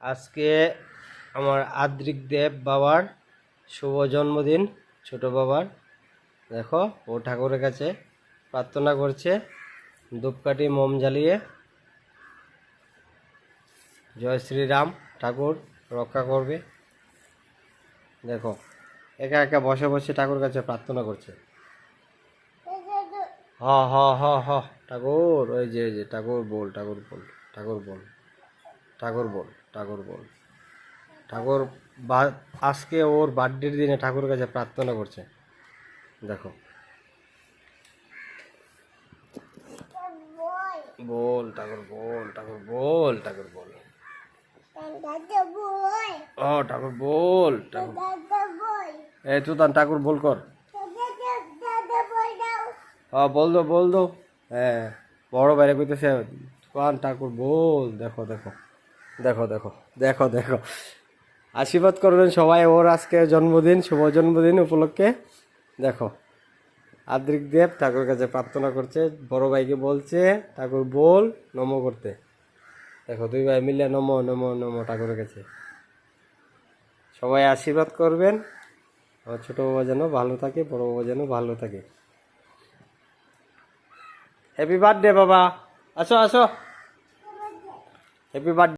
আজকে আমার আদ্রিক দেব বাবার শুভ জন্মদিন, ছোট বাবার। দেখো ও ঠাকুরের কাছে প্রার্থনা করছে ধূপকাঠি মোম জ্বালিয়ে। জয় শ্রীরাম, ঠাকুর রক্ষা করবে। দেখো একা একা বসে বসে ঠাকুর কাছে প্রার্থনা করছে। হ হ হ হ ঠাকুর, ওই যে ঠাকুর বল, ঠাকুর বল, ঠাকুর বল, ঠাকুর বল, ঠাকুর বল। ঠাকুর আজকে ওর বার্থডের দিনে ঠাকুরের কাছে প্রার্থনা করছে। দেখো বল ঠাকুর বল, ঠাকুর বল, ঠাকুর বল, ও ঠাকুর বল, ঠাকুর। এই তুই তার ঠাকুর বল কর। হ্যাঁ বল দো, বল দো। হ্যাঁ বড় বাইরে কইতেছে কান ঠাকুর বল। দেখো দেখো দেখো দেখো দেখো দেখো আশীর্বাদ করবেন সবাই ওর আজকে জন্মদিন, শুভ জন্মদিন উপলক্ষে। দেখো আদ্রিক দেব ঠাকুরের কাছে প্রার্থনা করছে, বড় ভাইকে বলছে ঠাকুর বল নমো করতে। দেখো দুই ভাই মিলে নমো নমো নমো ঠাকুরের কাছে। সবাই আশীর্বাদ করবেন আমার ছোট বাবা যেন ভালো থাকে, বড় বাবা যেন ভালো থাকে। হ্যাপি বার্থডে বাবা, আসো আসো, হ্যাপি বার্থডে।